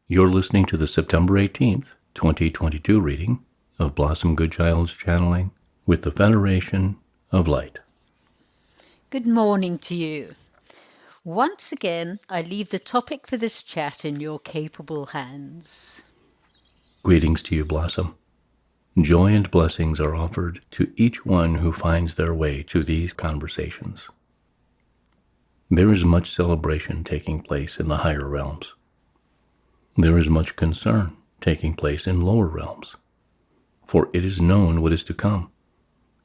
You're listening to the September 18th, 2022 reading of Blossom Goodchild's channeling with the Federation of Light. Good morning to you. Once again, I leave the topic for this chat in your capable hands. Greetings to you, Blossom. Joy and blessings are offered to each one who finds their way to these conversations. There is much celebration taking place in the higher realms. There is much concern taking place in lower realms, for it is known what is to come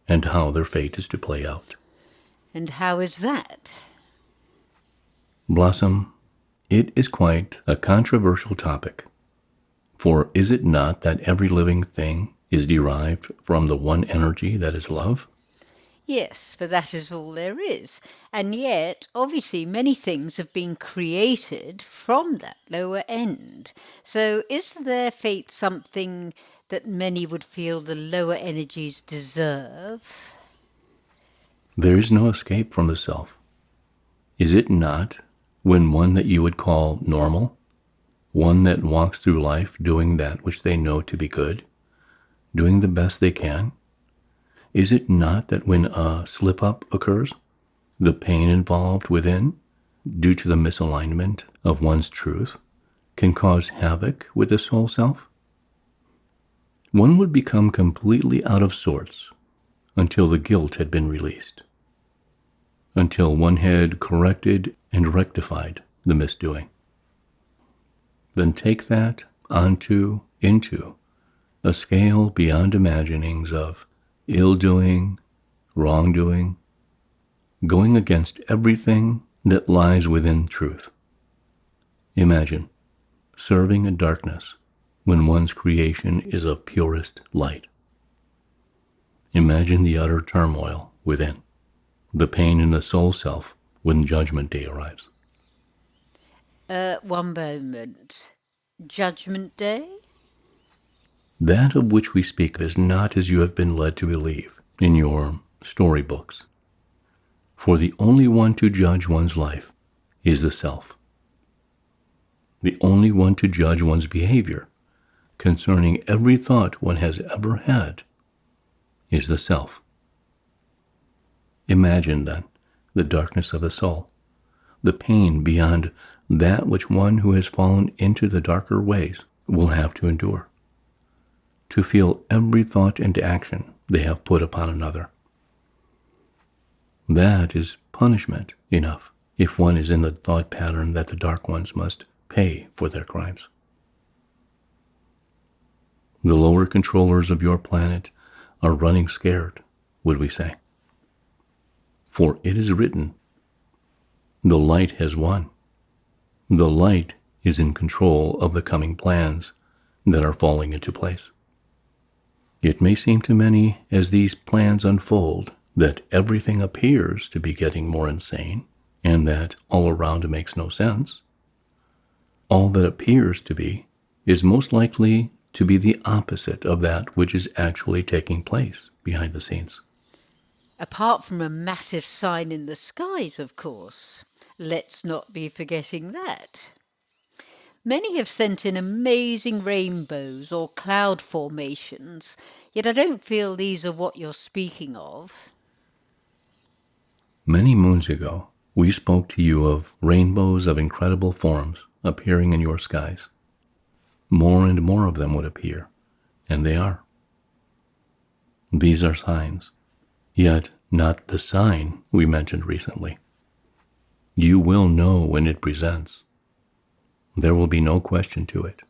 and how their fate is to play out. And how is that? Blossom, it is quite a controversial topic, for is it not that every living thing is derived from the one energy that is love? Yes, for that is all there is. And yet, obviously, many things have been created from that lower end. So is their fate something that many would feel the lower energies deserve? There is no escape from the self. Is it not when one that you would call normal, one that walks through life doing that which they know to be good, doing the best they can? Is it not that when a slip-up occurs, the pain involved within, due to the misalignment of one's truth, can cause havoc with the soul self? One would become completely out of sorts until the guilt had been released, until one had corrected and rectified the misdoing. Then take that into a scale beyond imaginings of ill-doing, wrongdoing, going against everything that lies within truth. Imagine serving a darkness when one's creation is of purest light. Imagine the utter turmoil within, the pain in the soul self when Judgment Day arrives. One moment. Judgment Day? That of which we speak is not as you have been led to believe in your storybooks. For the only one to judge one's life is the self. The only one to judge one's behavior concerning every thought one has ever had is the self. Imagine, then, the darkness of the soul, the pain beyond that which one who has fallen into the darker ways will have to endure, to feel every thought and action they have put upon another. That is punishment enough if one is in the thought pattern that the dark ones must pay for their crimes. The lower controllers of your planet are running scared, would we say? For it is written, the light has won. The light is in control of the coming plans that are falling into place. It may seem to many as these plans unfold that everything appears to be getting more insane and that all around makes no sense. All that appears to be is most likely to be the opposite of that which is actually taking place behind the scenes. Apart from a massive sign in the skies, of course. Let's not be forgetting that. Many have sent in amazing rainbows or cloud formations, yet I don't feel these are what you're speaking of. Many moons ago, we spoke to you of rainbows of incredible forms appearing in your skies. More and more of them would appear, and they are. These are signs, yet not the sign we mentioned recently. You will know when it presents. There will be no question to it.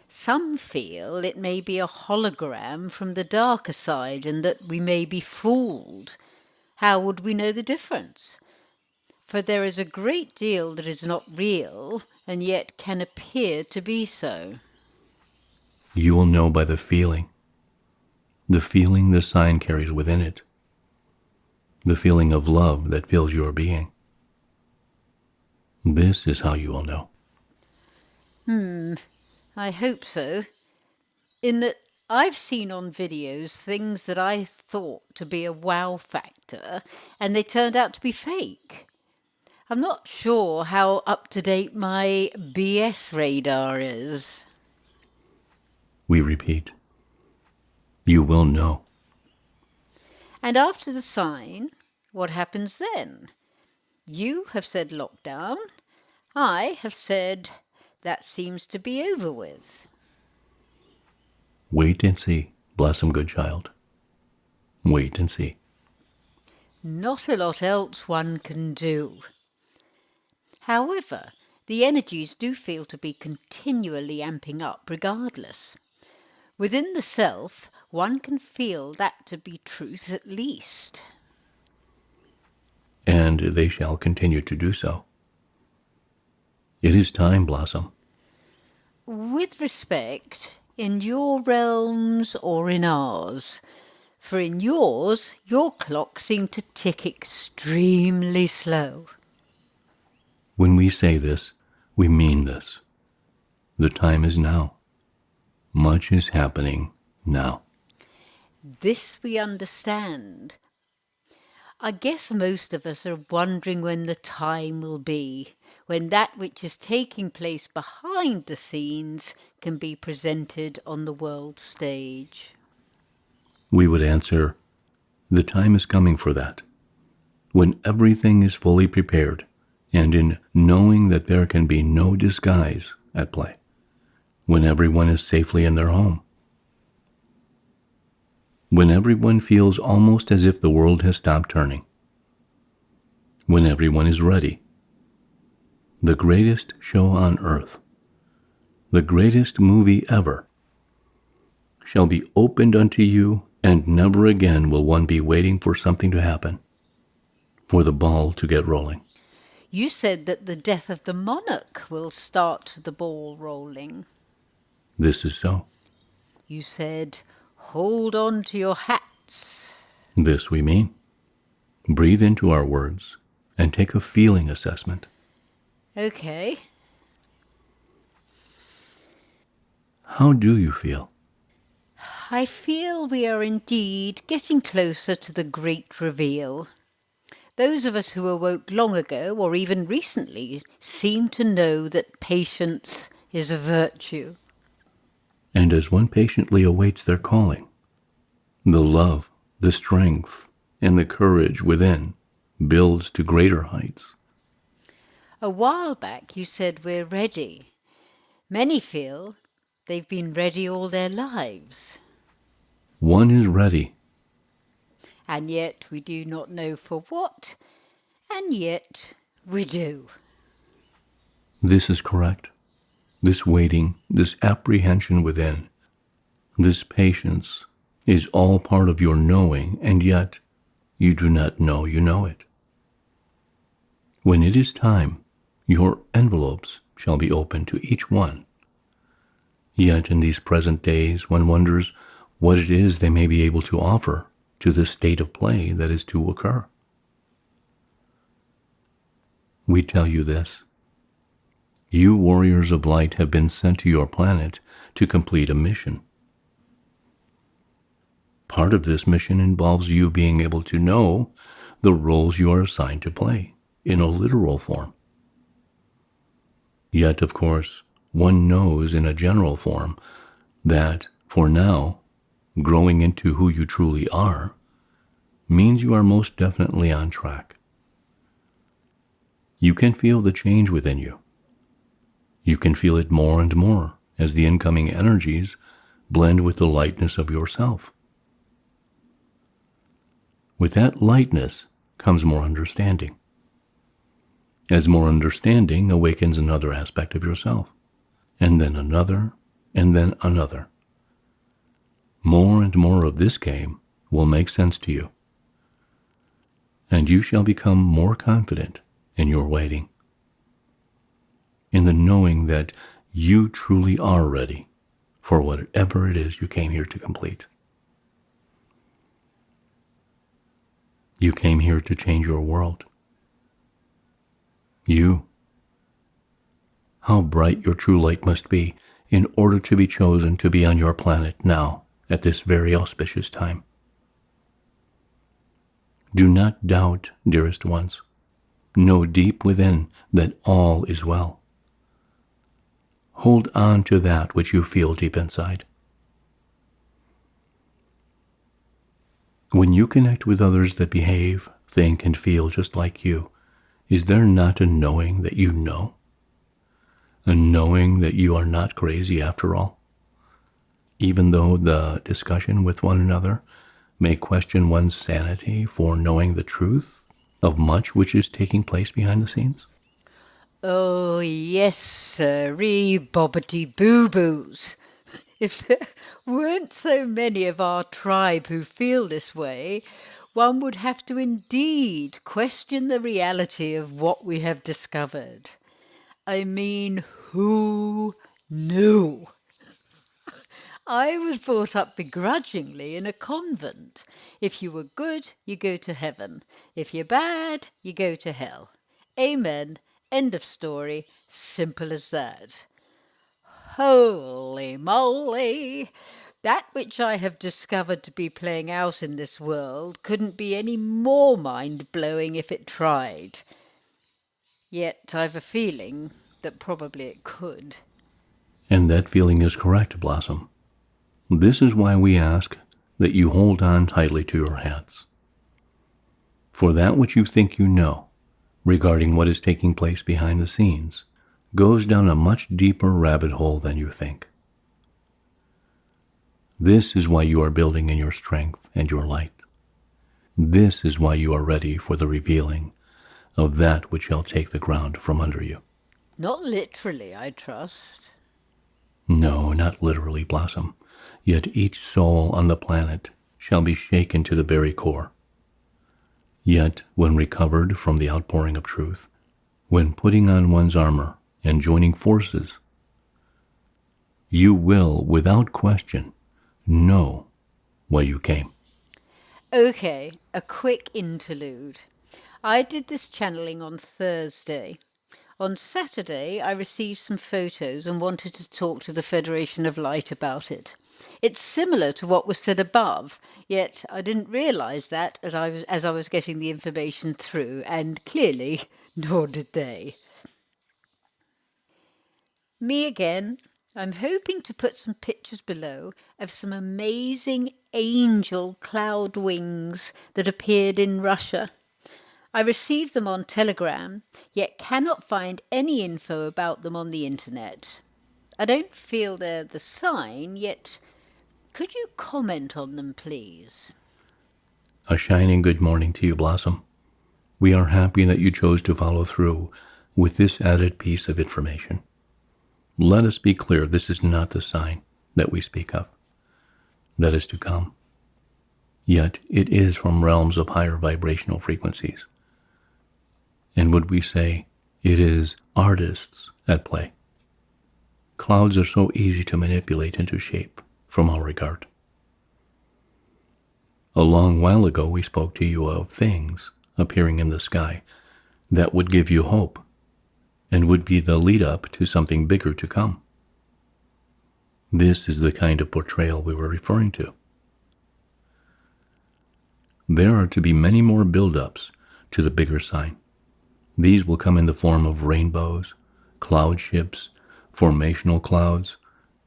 Some feel it may be a hologram from the darker side and that we may be fooled. How would we know the difference? For there is a great deal that is not real and yet can appear to be so. You will know by the feeling the sign carries within it, the feeling of love that fills your being. This is how you will know. I hope so. In that I've seen on videos things that I thought to be a wow factor, and they turned out to be fake. I'm not sure how up to date my BS radar is. We repeat, you will know. And after the sign, what happens then? You have said lockdown. I have said that seems to be over with. Wait and see, Blossom Goodchild. Wait and see. Not a lot else one can do. However, the energies do feel to be continually amping up regardless. Within the self, one can feel that to be truth at least. And they shall continue to do so. It is time, Blossom. With respect, in your realms or in ours? For in yours, your clocks seem to tick extremely slow. When we say this, we mean this. The time is now. Much is happening now. This we understand. I guess most of us are wondering when the time will be, when that which is taking place behind the scenes can be presented on the world stage. We would answer, the time is coming for that, when everything is fully prepared, and in knowing that there can be no disguise at play, when everyone is safely in their home, when everyone feels almost as if the world has stopped turning, when everyone is ready. The greatest show on earth, the greatest movie ever, shall be opened unto you, and never again will one be waiting for something to happen, for the ball to get rolling. You said that the death of the monarch will start the ball rolling. This is so. You said, hold on to your hats. This we mean. Breathe into our words and take a feeling assessment. Okay. How do you feel? I feel we are indeed getting closer to the great reveal. Those of us who awoke long ago, or even recently, seem to know that patience is a virtue. And as one patiently awaits their calling, the love, the strength, and the courage within builds to greater heights. A while back you said we're ready. Many feel they've been ready all their lives. One is ready. And yet we do not know for what, and yet we do. This is correct. This waiting, this apprehension within, this patience is all part of your knowing, and yet you do not know you know it. When it is time, your envelopes shall be open to each one. Yet in these present days, one wonders what it is they may be able to offer to the state of play that is to occur. We tell you this. You warriors of light have been sent to your planet to complete a mission. Part of this mission involves you being able to know the roles you are assigned to play in a literal form. Yet, of course, one knows in a general form that, for now, growing into who you truly are means you are most definitely on track. You can feel the change within you. You can feel it more and more as the incoming energies blend with the lightness of yourself. With that lightness comes more understanding. As more understanding awakens another aspect of yourself, and then another, and then another. More and more of this game will make sense to you, and you shall become more confident in your waiting, in the knowing that you truly are ready for whatever it is you came here to complete. You came here to change your world. You. How bright your true light must be in order to be chosen to be on your planet now at this very auspicious time. Do not doubt, dearest ones. Know deep within that all is well. Hold on to that which you feel deep inside. When you connect with others that behave, think, and feel just like you, is there not a knowing that you know? A knowing that you are not crazy after all? Even though the discussion with one another may question one's sanity for knowing the truth of much which is taking place behind the scenes? Oh, yes, sirree, bobbity boo-boos. If there weren't so many of our tribe who feel this way, one would have to indeed question the reality of what we have discovered. I mean, who knew? I was brought up begrudgingly in a convent. If you were good, you go to heaven. If you're bad, you go to hell. Amen. End of story. Simple as that. Holy moly! That which I have discovered to be playing out in this world couldn't be any more mind-blowing if it tried. Yet I've a feeling that probably it could. And that feeling is correct, Blossom. This is why we ask that you hold on tightly to your hats. For that which you think you know regarding what is taking place behind the scenes goes down a much deeper rabbit hole than you think. This is why you are building in your strength and your light. This is why you are ready for the revealing of that which shall take the ground from under you. Not literally, I trust. No, not literally, Blossom. Yet each soul on the planet shall be shaken to the very core. Yet, when recovered from the outpouring of truth, when putting on one's armor and joining forces, you will, without question, know why you came. Okay, a quick interlude. I did this channeling on Thursday. On Saturday, I received some photos and wanted to talk to the Federation of Light about it. It's similar to what was said above, yet I didn't realise that as I was getting the information through, and clearly, nor did they. Me again. I'm hoping to put some pictures below of some amazing angel cloud wings that appeared in Russia. I received them on Telegram, yet cannot find any info about them on the internet. I don't feel they're the sign, yet could you comment on them, please? A shining good morning to you, Blossom. We are happy that you chose to follow through with this added piece of information. Let us be clear, this is not the sign that we speak of. That is to come. Yet it is from realms of higher vibrational frequencies. And would we say it is artists at play? Clouds are so easy to manipulate into shape from our regard. A long while ago we spoke to you of things appearing in the sky that would give you hope and would be the lead up to something bigger to come. This is the kind of portrayal we were referring to. There are to be many more build-ups to the bigger sign. These will come in the form of rainbows, cloud ships, formational clouds,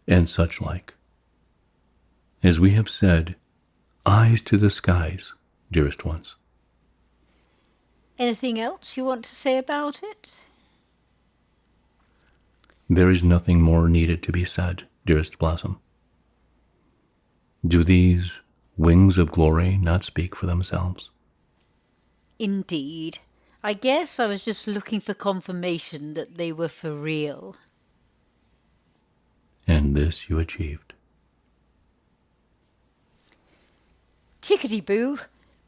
and such like. As we have said, eyes to the skies, dearest ones. Anything else you want to say about it? There is nothing more needed to be said, dearest Blossom. Do these wings of glory not speak for themselves? Indeed. I guess I was just looking for confirmation that they were for real. And this you achieved. Tickety-boo.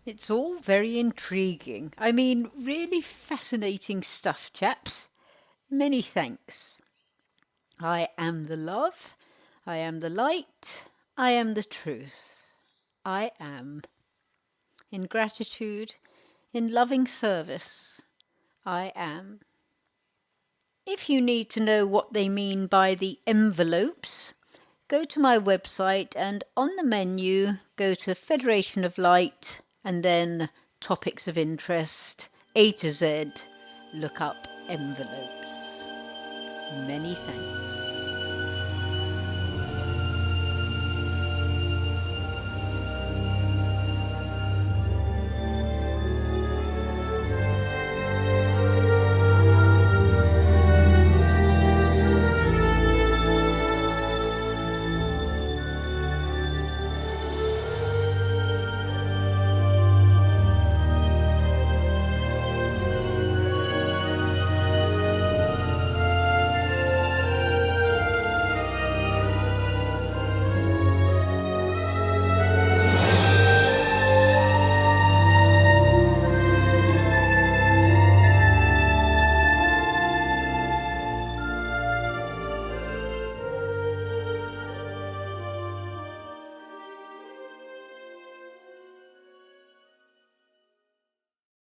It's all very intriguing. I mean, really fascinating stuff, chaps. Many thanks. I am the love. I am the light. I am the truth. I am. In gratitude, in loving service, I am. If you need to know what they mean by the envelopes, go to my website and on the menu go to Federation of Light and then Topics of Interest, A to Z, look up envelopes. Many thanks.